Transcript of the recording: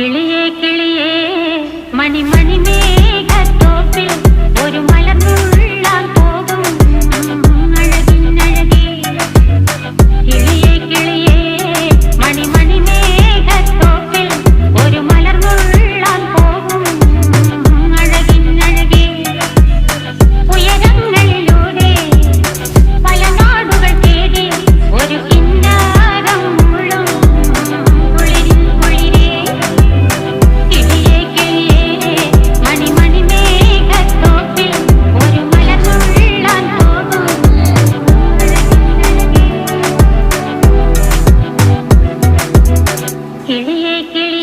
കിളിയേ കിളിയേ മണിമണി മേഘത്തോപ്പിൽ ഒരു മലർന്നുള്ളാൻ പോകും അഴകിനഴകേ. കിളിയേ കിളിയേ മണിമണി മേഘത്തോപ്പിൽ ഒരു മലർന്നുള്ളാൻ പോകും അഴകിനഴകേ. ഉയരങ്ങളിലൂടെ പല നാടുകൾ തേടി ഒരു കിന്നാരം മുള്ളും കുളിരിൻ കുളിരേ. കിളിയേ കിളിയേ മണിമണി മേഘത്തോപ്പിൽ ഒരു മലർന്നുള്ളാൻ പോകും അഴകിനഴകേ. കിളിയേ കിളിയേ